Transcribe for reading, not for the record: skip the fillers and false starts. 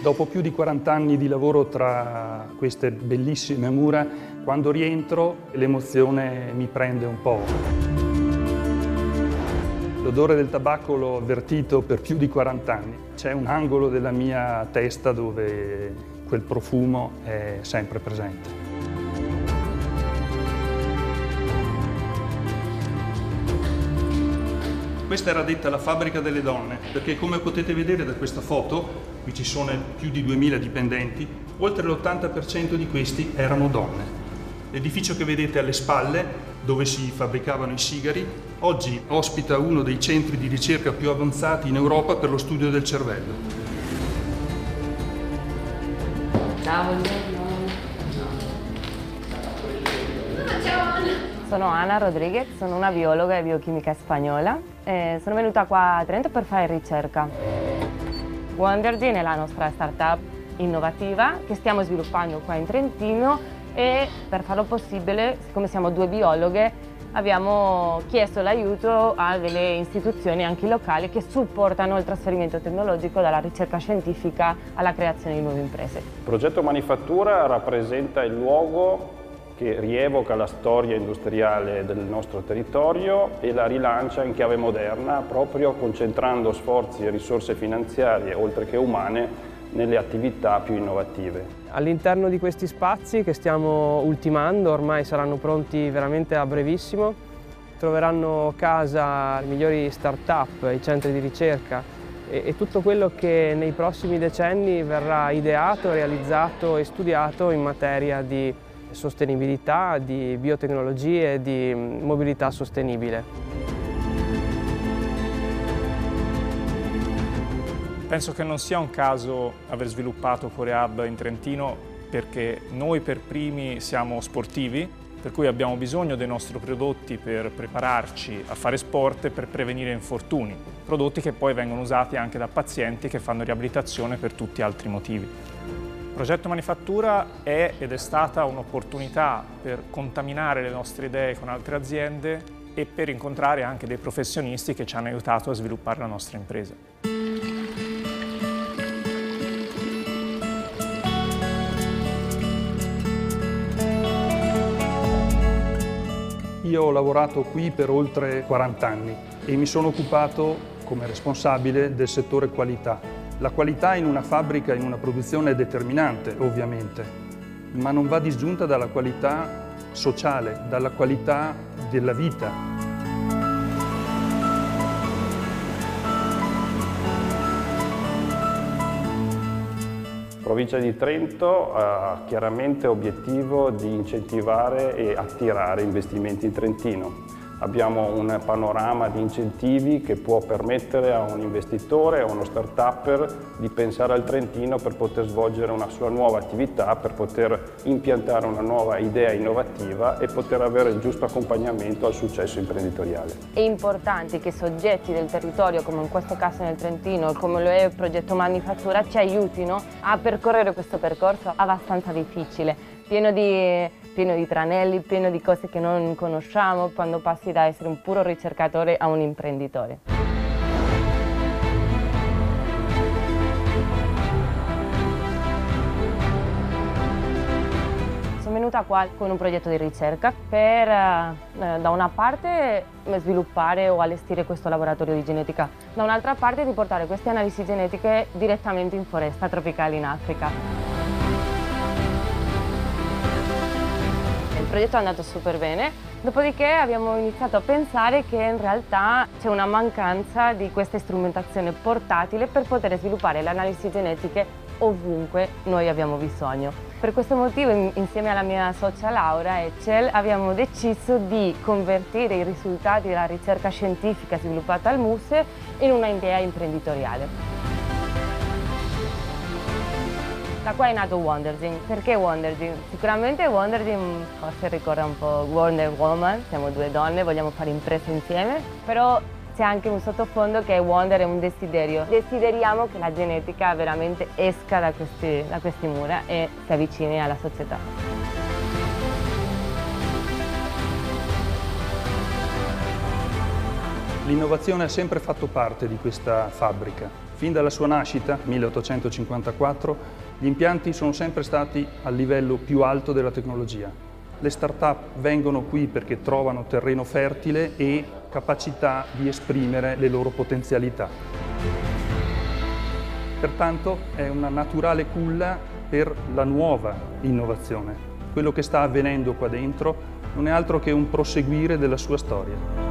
Dopo più di 40 anni di lavoro tra queste bellissime mura, quando rientro l'emozione mi prende un po'. L'odore del tabacco l'ho avvertito per più di 40 anni. C'è un angolo della mia testa dove quel profumo è sempre presente. Questa era detta la fabbrica delle donne, perché come potete vedere da questa foto, qui ci sono più di 2000 dipendenti, oltre l'80% di questi erano donne. L'edificio che vedete alle spalle, dove si fabbricavano i sigari, oggi ospita uno dei centri di ricerca più avanzati in Europa per lo studio del cervello. Ciao. Sono Ana Rodriguez, sono una biologa e biochimica spagnola e sono venuta qua a Trento per fare ricerca. Wondergene è la nostra startup innovativa che stiamo sviluppando qua in Trentino e per farlo possibile, siccome siamo due biologhe, abbiamo chiesto l'aiuto a delle istituzioni anche locali che supportano il trasferimento tecnologico dalla ricerca scientifica alla creazione di nuove imprese. Il progetto Manifattura rappresenta il luogo che rievoca la storia industriale del nostro territorio e la rilancia in chiave moderna, proprio concentrando sforzi e risorse finanziarie, oltre che umane, nelle attività più innovative. All'interno di questi spazi che stiamo ultimando, ormai saranno pronti veramente a brevissimo, troveranno casa le migliori start-up, i centri di ricerca e tutto quello che nei prossimi decenni verrà ideato, realizzato e studiato in materia di sostenibilità, di biotecnologie e di mobilità sostenibile. Penso che non sia un caso aver sviluppato CoreHub in Trentino perché noi per primi siamo sportivi, per cui abbiamo bisogno dei nostri prodotti per prepararci a fare sport e per prevenire infortuni, prodotti che poi vengono usati anche da pazienti che fanno riabilitazione per tutti altri motivi. Il progetto Manifattura è ed è stata un'opportunità per contaminare le nostre idee con altre aziende e per incontrare anche dei professionisti che ci hanno aiutato a sviluppare la nostra impresa. Io ho lavorato qui per oltre 40 anni e mi sono occupato come responsabile del settore qualità. La qualità in una fabbrica, in una produzione è determinante, ovviamente, ma non va disgiunta dalla qualità sociale, dalla qualità della vita. La provincia di Trento ha chiaramente obiettivo di incentivare e attirare investimenti in Trentino. Abbiamo un panorama di incentivi che può permettere a un investitore, a uno start-upper di pensare al Trentino per poter svolgere una sua nuova attività, per poter impiantare una nuova idea innovativa e poter avere il giusto accompagnamento al successo imprenditoriale. È importante che soggetti del territorio, come in questo caso nel Trentino, come lo è il progetto Manifattura, ci aiutino a percorrere questo percorso abbastanza difficile, pieno di tranelli, pieno di cose che non conosciamo, quando passi da essere un puro ricercatore a un imprenditore. Sono venuta qua con un progetto di ricerca per, da una parte, sviluppare o allestire questo laboratorio di genetica, da un'altra parte di portare queste analisi genetiche direttamente in foresta tropicale in Africa. Il progetto è andato super bene, dopodiché abbiamo iniziato a pensare che in realtà c'è una mancanza di questa strumentazione portatile per poter sviluppare le analisi genetiche ovunque noi abbiamo bisogno. Per questo motivo, insieme alla mia socia Laura e Cel, abbiamo deciso di convertire i risultati della ricerca scientifica sviluppata al MUSE in una idea imprenditoriale. Da qua è nato Wondergene. Perché Wondergene? Sicuramente Wondergene forse ricorda un po' Wonder Woman, siamo due donne, vogliamo fare imprese insieme, però c'è anche un sottofondo che Wonder è un desiderio. Desideriamo che la genetica veramente esca da queste mura e si avvicini alla società. L'innovazione ha sempre fatto parte di questa fabbrica. Fin dalla sua nascita, 1854, gli impianti sono sempre stati al livello più alto della tecnologia. Le start-up vengono qui perché trovano terreno fertile e capacità di esprimere le loro potenzialità. Pertanto è una naturale culla per la nuova innovazione. Quello che sta avvenendo qua dentro non è altro che un proseguire della sua storia.